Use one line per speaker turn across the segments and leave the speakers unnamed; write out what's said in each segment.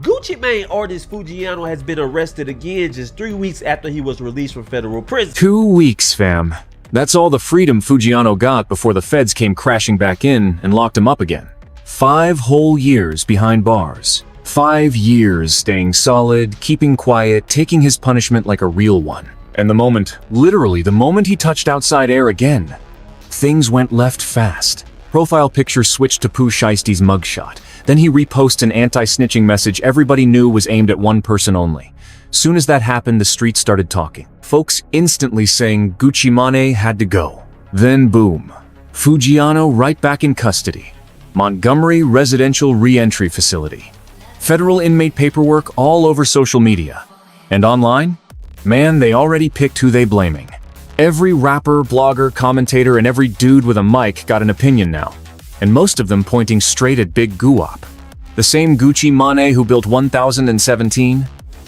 Gucci Mane artist Foogiano has been arrested again just 3 weeks after he was released from federal prison.
2 weeks, fam. That's all the freedom Foogiano got before the feds came crashing back in and locked him up again. 5 whole years behind bars. 5 years staying solid, keeping quiet, taking his punishment like a real one. And the moment, literally the moment he touched outside air again, things went left fast. Profile picture switched to Pooh Shiesty's mugshot. Then he reposts an anti-snitching message everybody knew was aimed at one person only. Soon as that happened, the streets started talking. Folks instantly saying Gucci Mane had to go. Then boom. Foogiano right back in custody. Montgomery Residential Re-Entry Facility. Federal inmate paperwork all over social media. And online? Man, they already picked who they blaming. Every rapper, blogger, commentator, and every dude with a mic got an opinion now. And most of them pointing straight at Big Guap. The same Gucci Mane who built 1017?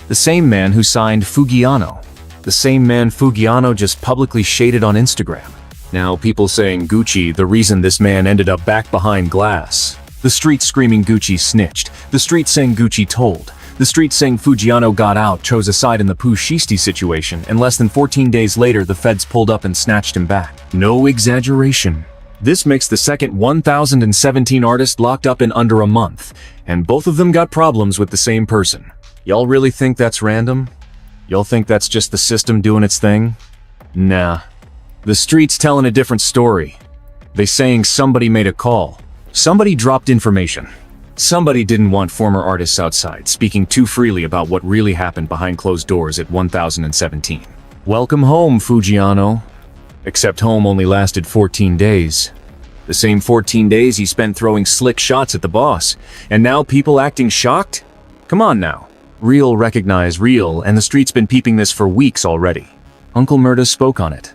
The same man who signed Foogiano. The same man Foogiano just publicly shaded on Instagram. Now people saying Gucci the reason this man ended up back behind glass. The street screaming Gucci snitched. The street saying Gucci told. The street saying Foogiano got out, chose a side in the Pooh Shiesty situation, and less than 14 days later the feds pulled up and snatched him back. No exaggeration. This makes the second 1017 artist locked up in under a month, and both of them got problems with the same person. Y'all really think that's random? Y'all think that's just the system doing its thing? Nah. The street's telling a different story. They saying somebody made a call. Somebody dropped information. Somebody didn't want former artists outside, speaking too freely about what really happened behind closed doors at 1017. Welcome home, Foogiano. Except home only lasted 14 days. The same 14 days he spent throwing slick shots at the boss. And now people acting shocked? Come on now. Real recognize real, and the street's been peeping this for weeks already. Uncle Murda spoke on it.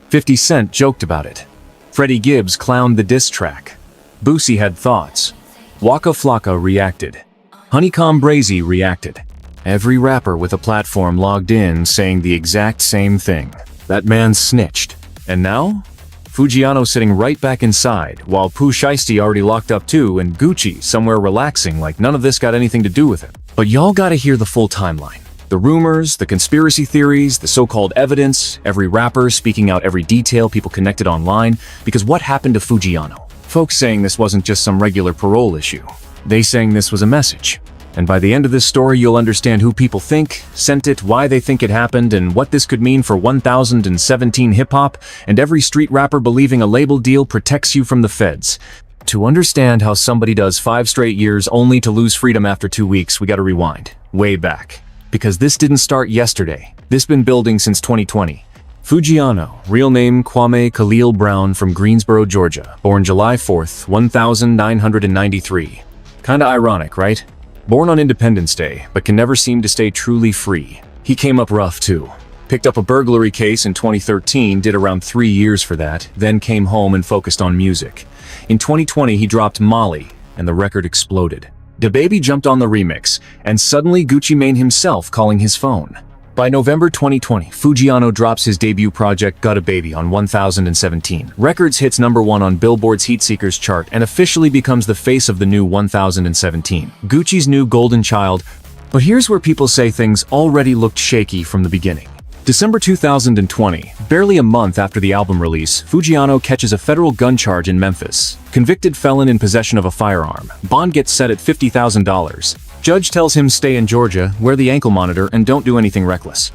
50 Cent joked about it. Freddie Gibbs clowned the diss track. Boosie had thoughts. Waka Flocka reacted. HoneyKomb Brazy reacted. Every rapper with a platform logged in saying the exact same thing. That man snitched. And now? Foogiano sitting right back inside, while Pooh Shiesty already locked up too, and Gucci somewhere relaxing like none of this got anything to do with it. But y'all gotta hear the full timeline. The rumors, the conspiracy theories, the so-called evidence, every rapper speaking out every detail people connected online, because what happened to Foogiano? Folks saying this wasn't just some regular parole issue. They saying this was a message. And by the end of this story, you'll understand who people think, sent it, why they think it happened, and what this could mean for 1017 hip-hop, and every street rapper believing a label deal protects you from the feds. To understand how somebody does 5 straight years only to lose freedom after 2 weeks, we gotta rewind. Way back. Because this didn't start yesterday. This been building since 2020. Foogiano, real name Kwame Khalil Brown from Greensboro, Georgia, born July 4th, 1993. Kinda ironic, right? Born on Independence Day, but can never seem to stay truly free. He came up rough too. Picked up a burglary case in 2013, did around 3 years for that, then came home and focused on music. In 2020 he dropped Molly, and the record exploded. DaBaby jumped on the remix, and suddenly Gucci Mane himself calling his phone. By November 2020, Foogiano drops his debut project Got a Baby on 1017. Records hits #1 on Billboard's Heatseekers chart and officially becomes the face of the new 1017. Gucci's new golden child. But here's where people say things already looked shaky from the beginning. December 2020, barely a month after the album release, Foogiano catches a federal gun charge in Memphis. Convicted felon in possession of a firearm. Bond gets set at $50,000. Judge tells him stay in Georgia, wear the ankle monitor, and don't do anything reckless.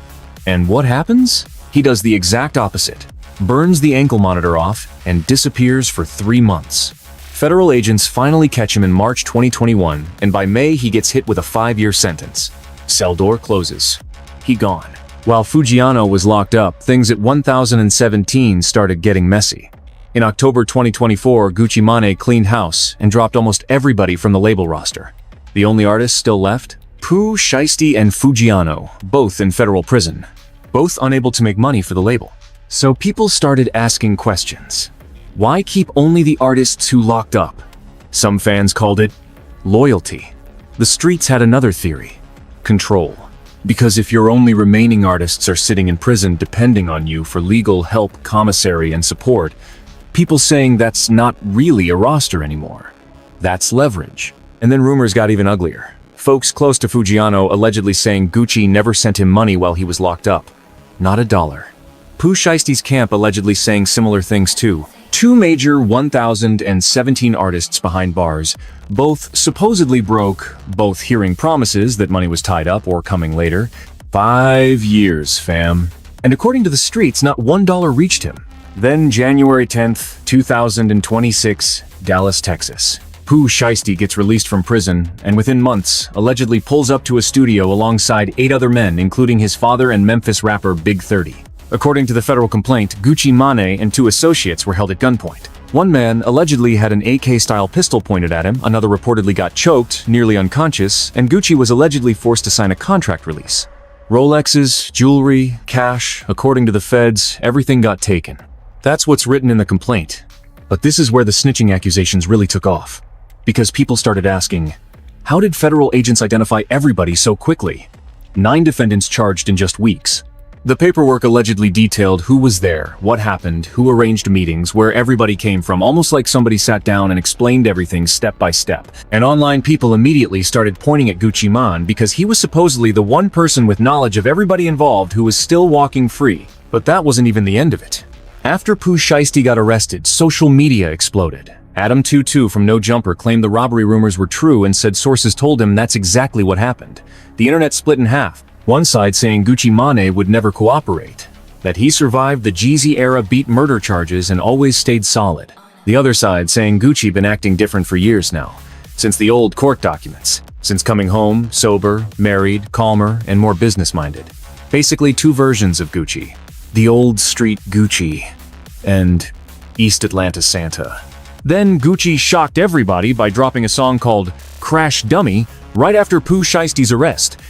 And what happens? He does the exact opposite. Burns the ankle monitor off and disappears for 3 months. Federal agents finally catch him in March 2021, and by May he gets hit with a 5-year sentence. Cell door closes. He gone. While Foogiano was locked up, things at 1017 started getting messy. In October 2024, Gucci Mane cleaned house and dropped almost everybody from the label roster. The only artists still left? Pooh Shiesty and Foogiano, both in federal prison, both unable to make money for the label. So people started asking questions. Why keep only the artists who locked up? Some fans called it loyalty. The streets had another theory: control. Because if your only remaining artists are sitting in prison depending on you for legal help, commissary, and support, people saying that's not really a roster anymore. That's leverage. And then rumors got even uglier. Folks close to Foogiano allegedly saying Gucci never sent him money while he was locked up. Not a dollar. Pooh Shiesty's camp allegedly saying similar things too. Two major 1,017 artists behind bars, both supposedly broke, both hearing promises that money was tied up or coming later. 5 years, fam. And according to the streets, not $1 reached him. Then January 10th, 2026, Dallas, Texas. Pooh Shiesty gets released from prison, and within months, allegedly pulls up to a studio alongside 8 other men, including his father and Memphis rapper Big 30. According to the federal complaint, Gucci Mane and 2 associates were held at gunpoint. One man allegedly had an AK-style pistol pointed at him, another reportedly got choked, nearly unconscious, and Gucci was allegedly forced to sign a contract release. Rolexes, jewelry, cash, according to the feds, everything got taken. That's what's written in the complaint. But this is where the snitching accusations really took off. Because people started asking, how did federal agents identify everybody so quickly? 9 defendants charged in just weeks. The paperwork allegedly detailed who was there, what happened, who arranged meetings, where everybody came from, almost like somebody sat down and explained everything step by step. And online people immediately started pointing at Gucci Mane because he was supposedly the one person with knowledge of everybody involved who was still walking free. But that wasn't even the end of it. After Pooh Shiesty got arrested, social media exploded. Adam22 from No Jumper claimed the robbery rumors were true and said sources told him that's exactly what happened. The internet split in half. One side saying Gucci Mane would never cooperate, that he survived the Jeezy-era beat murder charges and always stayed solid. The other side saying Gucci been acting different for years now, since the old court documents, since coming home, sober, married, calmer, and more business-minded. Basically 2 versions of Gucci. The old street Gucci and East Atlanta Santa. Then Gucci shocked everybody by dropping a song called Crash Dummy right after Pooh Shiesty's arrest.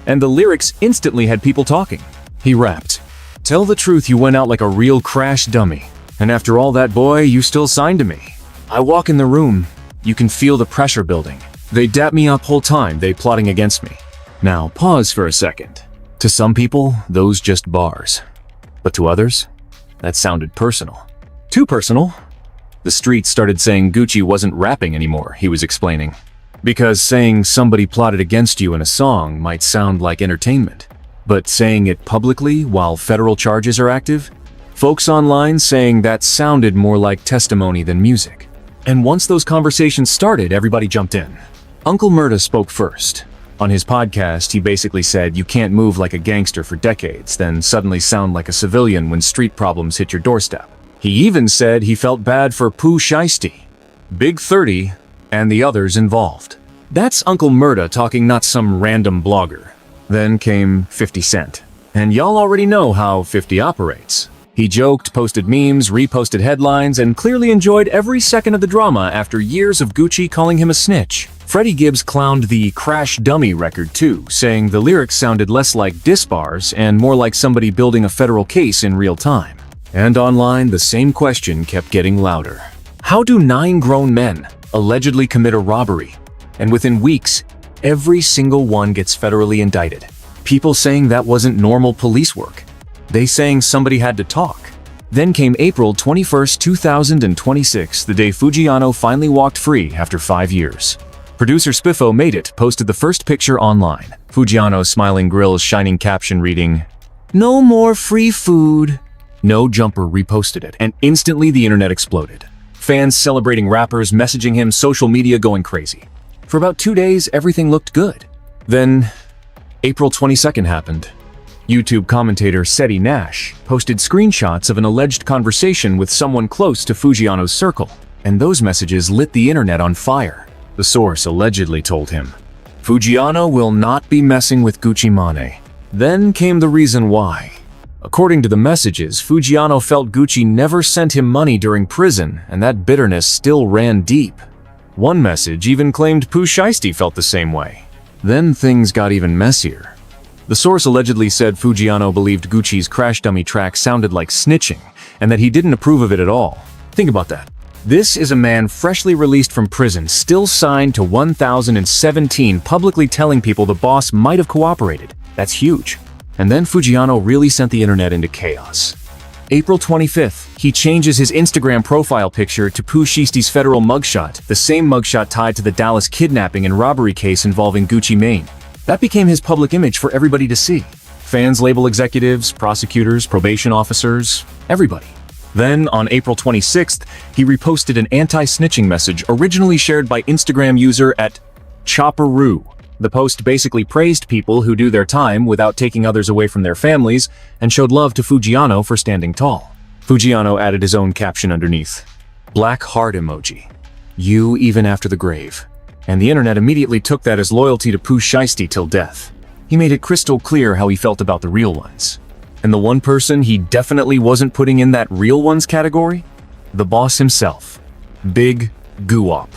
And the lyrics instantly had people talking. He rapped, "Tell the truth, you went out like a real crash dummy. And after all that, boy, you still signed to me. I walk in the room, you can feel the pressure building. They dap me up whole time, they plotting against me." Now, pause for a second. To some people, those just bars. But to others, that sounded personal. Too personal. The streets started saying Gucci wasn't rapping anymore, he was explaining. Because saying somebody plotted against you in a song might sound like entertainment, but saying it publicly while federal charges are active? Folks online saying that sounded more like testimony than music. And once those conversations started, everybody jumped in. Uncle Murda spoke first. On his podcast, he basically said you can't move like a gangster for decades, then suddenly sound like a civilian when street problems hit your doorstep. He even said he felt bad for Pooh Shiesty, Big 30, and the others involved. That's Uncle Murda talking, not some random blogger. Then came 50 Cent. And y'all already know how 50 operates. He joked, posted memes, reposted headlines, and clearly enjoyed every second of the drama after years of Gucci calling him a snitch. Freddie Gibbs clowned the Crash Dummy record too, saying the lyrics sounded less like diss bars and more like somebody building a federal case in real time. And online, the same question kept getting louder. How do 9 grown men allegedly commit a robbery, and within weeks, every single one gets federally indicted? People saying that wasn't normal police work. They saying somebody had to talk. Then came April 21st, 2026, the day Foogiano finally walked free after 5 years. Producer Spiffo made it, posted the first picture online. Foogiano's smiling grill's shining caption reading, "No more free food." No Jumper reposted it, and instantly the internet exploded. Fans celebrating rappers, messaging him, social media going crazy. For about 2 days, everything looked good. Then, April 22nd happened. YouTube commentator Seti Nash posted screenshots of an alleged conversation with someone close to Foogiano's circle, and those messages lit the internet on fire. The source allegedly told him, "Foogiano will not be messing with Gucci Mane." Then came the reason why. According to the messages, Foogiano felt Gucci never sent him money during prison, and that bitterness still ran deep. One message even claimed Pooh Shiesty felt the same way. Then things got even messier. The source allegedly said Foogiano believed Gucci's Crash Dummy track sounded like snitching, and that he didn't approve of it at all. Think about that. This is a man freshly released from prison, still signed to 1,017, publicly telling people the boss might have cooperated. That's huge. And then Foogiano really sent the internet into chaos. April 25th, he changes his Instagram profile picture to Pooh Shiesty's federal mugshot, the same mugshot tied to the Dallas kidnapping and robbery case involving Gucci Mane. That became his public image for everybody to see. Fans label executives, prosecutors, probation officers, everybody. Then, on April 26th, he reposted an anti-snitching message originally shared by Instagram user @Chopperoo. The post basically praised people who do their time without taking others away from their families and showed love to Foogiano for standing tall. Foogiano added his own caption underneath. Black heart emoji. You even after the grave. And the internet immediately took that as loyalty to Pooh Shiesty till death. He made it crystal clear how he felt about the real ones. And the one person he definitely wasn't putting in that real ones category? The boss himself. Big Guwop.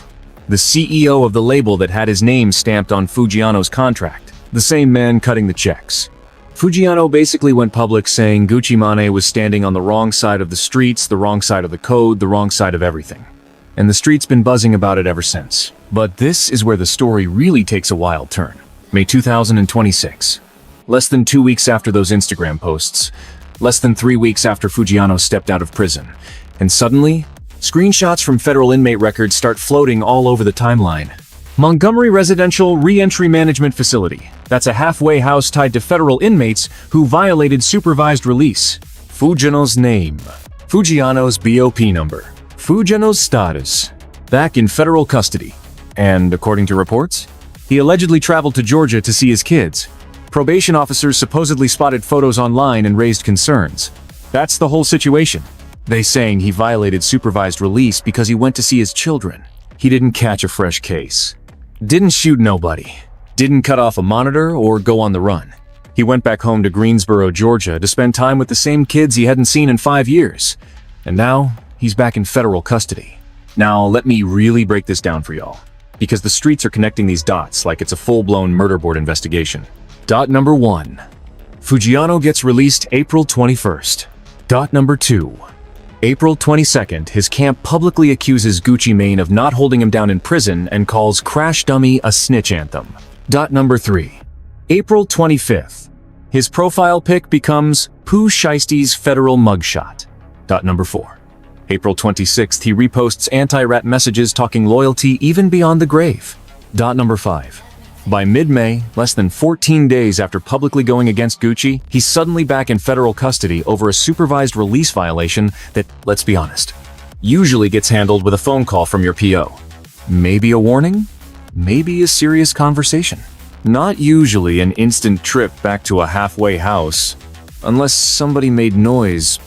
The CEO of the label that had his name stamped on Foogiano's contract. The same man cutting the checks. Foogiano basically went public saying Gucci Mane was standing on the wrong side of the streets, the wrong side of the code, the wrong side of everything. And the street's been buzzing about it ever since. But this is where the story really takes a wild turn. May 2026. Less than 2 weeks after those Instagram posts. Less than 3 weeks after Foogiano stepped out of prison. And suddenly, screenshots from federal inmate records start floating all over the timeline. Montgomery Residential Reentry Management Facility. That's a halfway house tied to federal inmates who violated supervised release. Foogiano's name. Foogiano's BOP number. Foogiano's status. Back in federal custody. And according to reports, he allegedly traveled to Georgia to see his kids. Probation officers supposedly spotted photos online and raised concerns. That's the whole situation. They saying he violated supervised release because he went to see his children. He didn't catch a fresh case. Didn't shoot nobody. Didn't cut off a monitor or go on the run. He went back home to Greensboro, Georgia to spend time with the same kids he hadn't seen in 5 years. And now, he's back in federal custody. Now, let me really break this down for y'all. Because the streets are connecting these dots like it's a full-blown murder board investigation. Dot number 1. Foogiano gets released April 21st. Dot number 2. April 22nd, his camp publicly accuses Gucci Mane of not holding him down in prison and calls Crash Dummy a snitch anthem. Dot number 3. April 25th, his profile pic becomes Pooh Shiesty's federal mugshot. Dot number 4. April 26th, he reposts anti-rat messages talking loyalty even beyond the grave. Dot number 5. By mid-May, less than 14 days after publicly going against Gucci, he's suddenly back in federal custody over a supervised release violation that, let's be honest, usually gets handled with a phone call from your PO. Maybe a warning? Maybe a serious conversation. Not usually an instant trip back to a halfway house, unless somebody made noise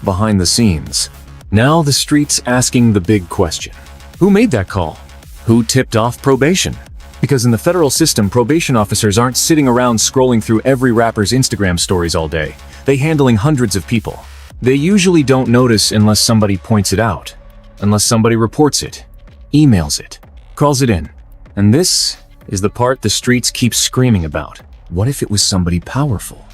behind the scenes. Now the street's asking the big question. Who made that call? Who tipped off probation? Because in the federal system, probation officers aren't sitting around scrolling through every rapper's Instagram stories all day. They're handling hundreds of people. They usually don't notice unless somebody points it out, unless somebody reports it, emails it, calls it in. And this is the part the streets keep screaming about. What if it was somebody powerful?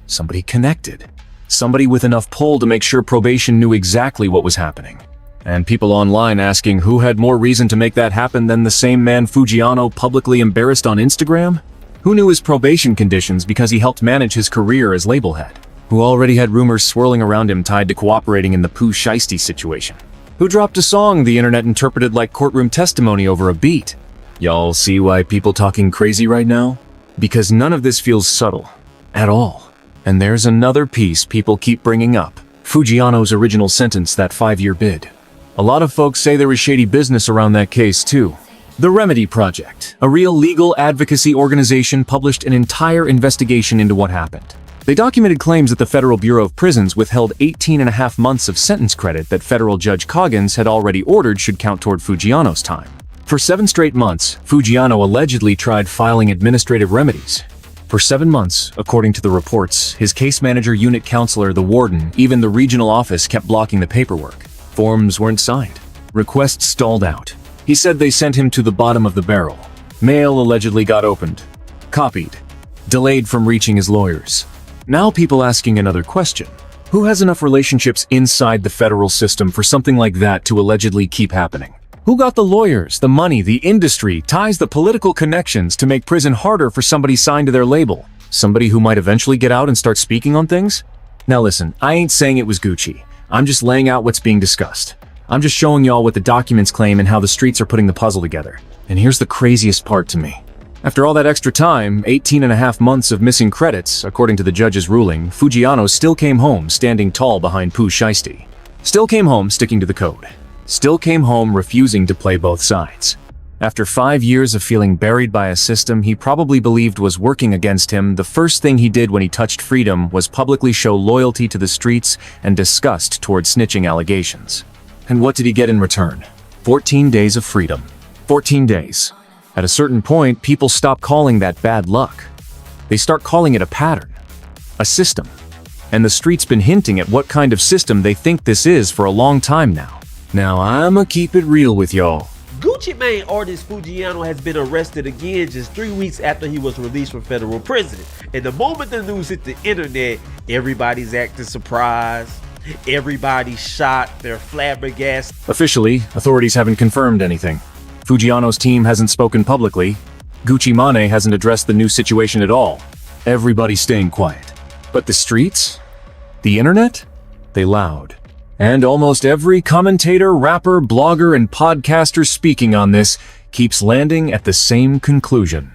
Somebody connected? Somebody with enough pull to make sure probation knew exactly what was happening? And people online asking who had more reason to make that happen than the same man Foogiano publicly embarrassed on Instagram? Who knew his probation conditions because he helped manage his career as label head? Who already had rumors swirling around him tied to cooperating in the Pooh Shiesty situation? Who dropped a song the internet interpreted like courtroom testimony over a beat? Y'all see why people talking crazy right now? Because none of this feels subtle. At all. And there's another piece people keep bringing up. Foogiano's original sentence, that 5-year bid. A lot of folks say there was shady business around that case, too. The Remedy Project, a real legal advocacy organization, published an entire investigation into what happened. They documented claims that the Federal Bureau of Prisons withheld 18.5 months of sentence credit that federal Judge Coggins had already ordered should count toward Foogiano's time. For 7 straight months, Foogiano allegedly tried filing administrative remedies. For 7 months, according to the reports, his case manager, unit counselor, the warden, even the regional office kept blocking the paperwork. Forms weren't signed. Requests stalled out. He said they sent him to the bottom of the barrel. Mail allegedly got opened. Copied. Delayed from reaching his lawyers. Now people asking another question. Who has enough relationships inside the federal system for something like that to allegedly keep happening? Who got the lawyers, the money, the industry, ties, the political connections to make prison harder for somebody signed to their label? Somebody who might eventually get out and start speaking on things? Now listen, I ain't saying it was Gucci. I'm just laying out what's being discussed. I'm just showing y'all what the documents claim and how the streets are putting the puzzle together. And here's the craziest part to me. After all that extra time, 18.5 months of missing credits, according to the judge's ruling, Foogiano still came home standing tall behind Pooh Shiesty. Still came home sticking to the code. Still came home refusing to play both sides. After 5 years of feeling buried by a system he probably believed was working against him, the first thing he did when he touched freedom was publicly show loyalty to the streets and disgust toward snitching allegations. And what did he get in return? 14 days of freedom. 14 days. At a certain point, people stop calling that bad luck. They start calling it a pattern. A system. And the street's been hinting at what kind of system they think this is for a long time now. Now I'ma keep it real with y'all.
Gucci Mane artist Foogiano has been arrested again just 3 weeks after he was released from federal prison. And the moment the news hit the internet, everybody's acting surprised. Everybody's shocked. They're flabbergasted.
Officially, authorities haven't confirmed anything. Foogiano's team hasn't spoken publicly. Gucci Mane hasn't addressed the new situation at all. Everybody's staying quiet. But the streets? The internet? They loud. And almost every commentator, rapper, blogger, and podcaster speaking on this keeps landing at the same conclusion.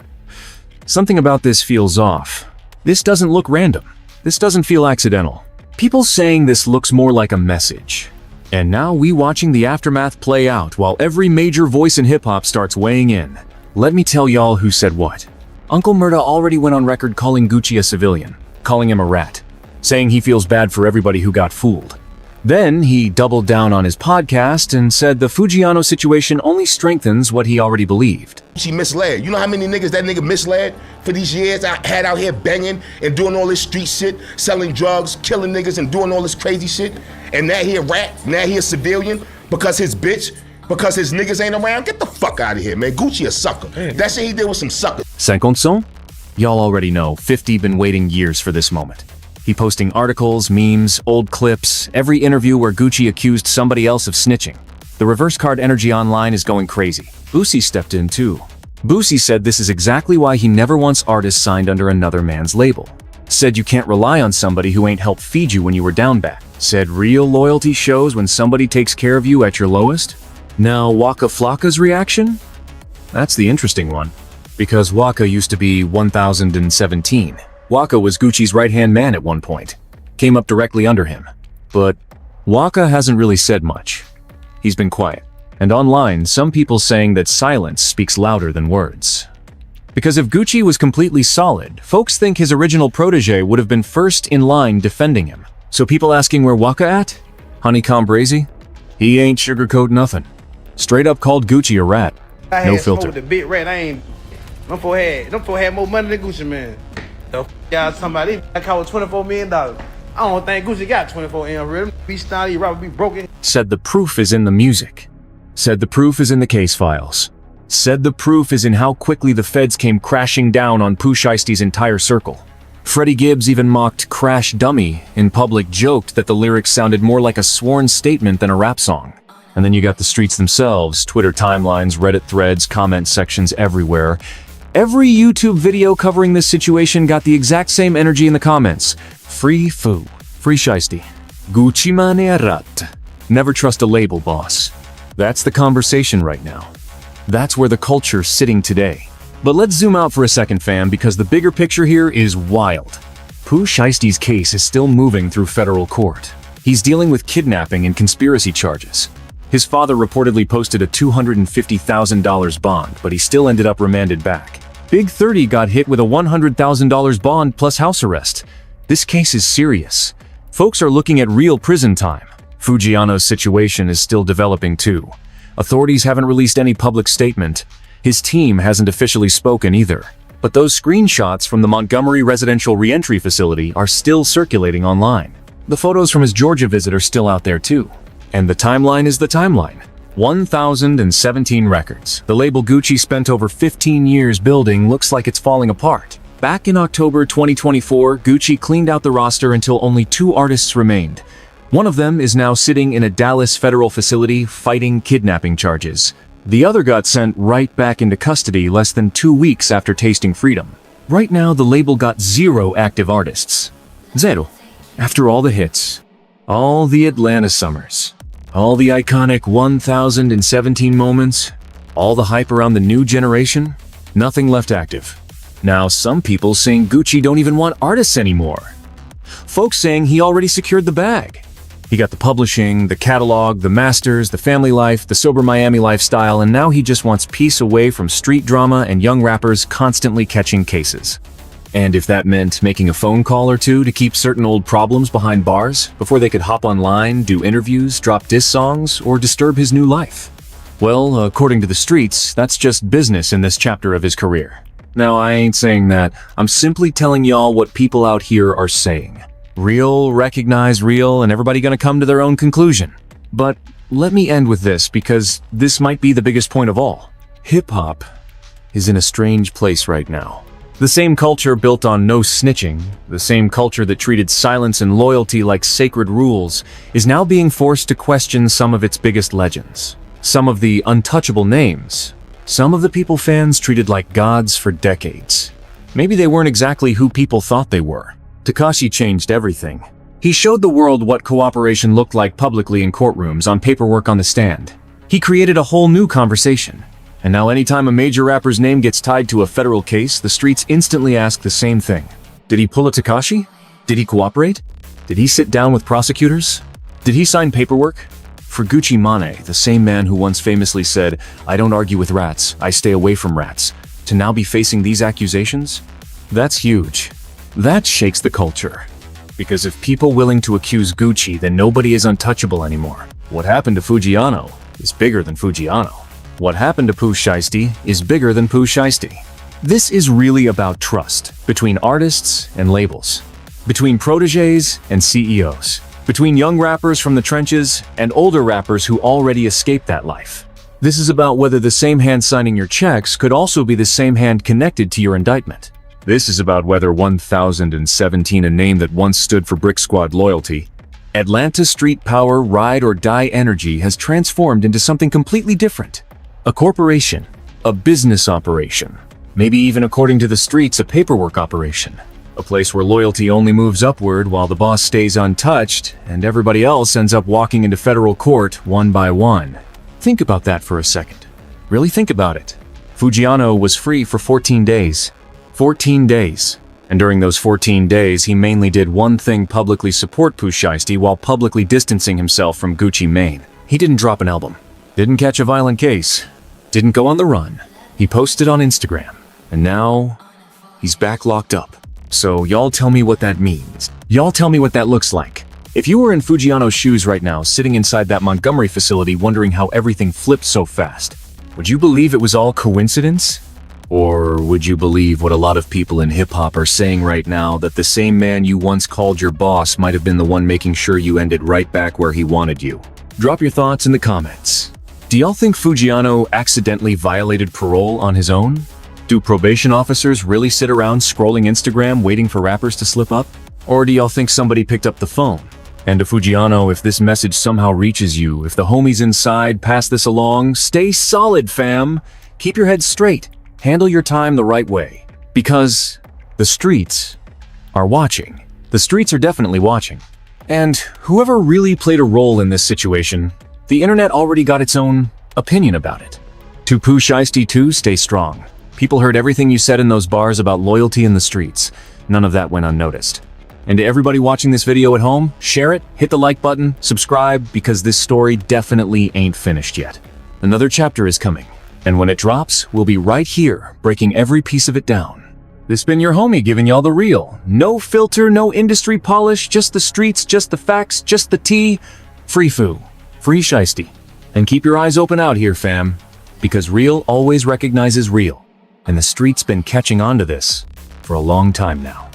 Something about this feels off. This doesn't look random. This doesn't feel accidental. People saying this looks more like a message. And now we watching the aftermath play out while every major voice in hip-hop starts weighing in. Let me tell y'all who said what. Uncle Murda already went on record calling Gucci a civilian, calling him a rat, saying he feels bad for everybody who got fooled. Then he doubled down on his podcast and said the Foogiano situation only strengthens what he already believed.
She misled. You know how many niggas that nigga misled for these years? I had out here banging and doing all this street shit, selling drugs, killing niggas and doing all this crazy shit. And now he a rat, now he a civilian because his niggas ain't around? Get the fuck out of here, man. Gucci a sucker. That shit he did with some suckers.
50? Y'all already know, 50 been waiting years for this moment. He posting articles, memes, old clips, every interview where Gucci accused somebody else of snitching. The reverse card energy online is going crazy. Boosie stepped in too. Boosie said this is exactly why he never wants artists signed under another man's label. Said you can't rely on somebody who ain't helped feed you when you were down bad. Said real loyalty shows when somebody takes care of you at your lowest. Now Waka Flocka's reaction? That's the interesting one. Because Waka used to be 1017. Waka was Gucci's right-hand man at one point. Came up directly under him. But Waka hasn't really said much. He's been quiet. And online, some people saying that silence speaks louder than words. Because if Gucci was completely solid, folks think his original protege would have been first in line defending him. So people asking where Waka at? HoneyKomb Brazy? He ain't sugarcoat nothing. Straight up called Gucci a rat. No filter.
The big rat, them four had more money than Gucci, man. Y'all somebody I call it $24 million. I don't think Gucci got 24 M real. Be snotty, robber be broken.
Said the proof is in the music. Said the proof is in the case files. Said the proof is in how quickly the feds came crashing down on Pooh Shiesty's entire circle. Freddie Gibbs even mocked Crash Dummy in public, joked that the lyrics sounded more like a sworn statement than a rap song. And then you got the streets themselves, Twitter timelines, Reddit threads, comment sections everywhere. Every YouTube video covering this situation got the exact same energy in the comments. Free Foo. Free Shiesty. Gucci Mane a rat. Never trust a label, boss. That's the conversation right now. That's where the culture's sitting today. But let's zoom out for a second, fam, because the bigger picture here is wild. Pooh Shiesty's case is still moving through federal court. He's dealing with kidnapping and conspiracy charges. His father reportedly posted a $250,000 bond, but he still ended up remanded back. Big 30 got hit with a $100,000 bond plus house arrest. This case is serious. Folks are looking at real prison time. Foogiano's situation is still developing too. Authorities haven't released any public statement. His team hasn't officially spoken either. But those screenshots from the Montgomery Residential Reentry Facility are still circulating online. The photos from his Georgia visit are still out there too. And the timeline is the timeline. 1,017 records. The label Gucci spent over 15 years building looks like it's falling apart. Back in October 2024, Gucci cleaned out the roster until only 2 artists remained. One of them is now sitting in a Dallas federal facility fighting kidnapping charges. The other got sent right back into custody less than 2 weeks after tasting freedom. Right now, the label got 0 active artists. Zero. After all the hits, all the Atlanta summers, all the iconic 1017 moments, all the hype around the new generation, nothing left active. Now some people saying Gucci don't even want artists anymore. Folks saying he already secured the bag. He got the publishing, the catalog, the masters, the family life, the sober Miami lifestyle, and now he just wants peace away from street drama and young rappers constantly catching cases. And if that meant making a phone call or two to keep certain old problems behind bars before they could hop online, do interviews, drop diss songs, or disturb his new life. Well, according to the streets, that's just business in this chapter of his career. Now, I ain't saying that. I'm simply telling y'all what people out here are saying. Real, recognize real, and everybody gonna come to their own conclusion. But let me end with this, because this might be the biggest point of all. Hip-hop is in a strange place right now. The same culture built on no snitching, the same culture that treated silence and loyalty like sacred rules, is now being forced to question some of its biggest legends. Some of the untouchable names. Some of the people fans treated like gods for decades. Maybe they weren't exactly who people thought they were. Tekashi changed everything. He showed the world what cooperation looked like publicly in courtrooms, on paperwork on the stand. He created a whole new conversation. And now anytime a major rapper's name gets tied to a federal case, the streets instantly ask the same thing. Did he pull a Tekashi? Did he cooperate? Did he sit down with prosecutors? Did he sign paperwork? For Gucci Mane, the same man who once famously said, "I don't argue with rats, I stay away from rats," to now be facing these accusations? That's huge. That shakes the culture. Because if people willing to accuse Gucci, then nobody is untouchable anymore. What happened to Foogiano is bigger than Foogiano. What happened to Pooh Shiesty is bigger than Pooh Shiesty. This is really about trust between artists and labels, between proteges and CEOs, between young rappers from the trenches and older rappers who already escaped that life. This is about whether the same hand signing your checks could also be the same hand connected to your indictment. This is about whether 1017, a name that once stood for Brick Squad loyalty, Atlanta street power, ride or die energy, has transformed into something completely different. A corporation, a business operation, maybe even according to the streets, a paperwork operation. A place where loyalty only moves upward while the boss stays untouched and everybody else ends up walking into federal court one by one. Think about that for a second. Really think about it. Foogiano was free for 14 days. 14 days. And during those 14 days, he mainly did one thing: publicly support Pooh Shiesty while publicly distancing himself from Gucci Mane. He didn't drop an album. Didn't catch a violent case. Didn't go on the run. He posted on Instagram. And now, he's back locked up. So y'all tell me what that means. Y'all tell me what that looks like. If you were in Foogiano's shoes right now, sitting inside that Montgomery facility wondering how everything flipped so fast, would you believe it was all coincidence? Or would you believe what a lot of people in hip-hop are saying right now, that the same man you once called your boss might have been the one making sure you ended right back where he wanted you? Drop your thoughts in the comments. Do y'all think Foogiano accidentally violated parole on his own? Do probation officers really sit around scrolling Instagram waiting for rappers to slip up? Or do y'all think somebody picked up the phone? And to Foogiano, if this message somehow reaches you, if the homies inside pass this along, stay solid, fam. Keep your head straight. Handle your time the right way. Because the streets are watching. The streets are definitely watching. And whoever really played a role in this situation, the internet already got its own opinion about it. To Pooh Shiesty too, stay strong. People heard everything you said in those bars about loyalty in the streets. None of that went unnoticed. And to everybody watching this video at home, share it, hit the like button, subscribe, because this story definitely ain't finished yet. Another chapter is coming. And when it drops, we'll be right here, breaking every piece of it down. This been your homie giving y'all the real. No filter, no industry polish, just the streets, just the facts, just the tea. Free Foo, free Shiesty. And keep your eyes open out here, fam. Because real always recognizes real. And the street's been catching on to this for a long time now.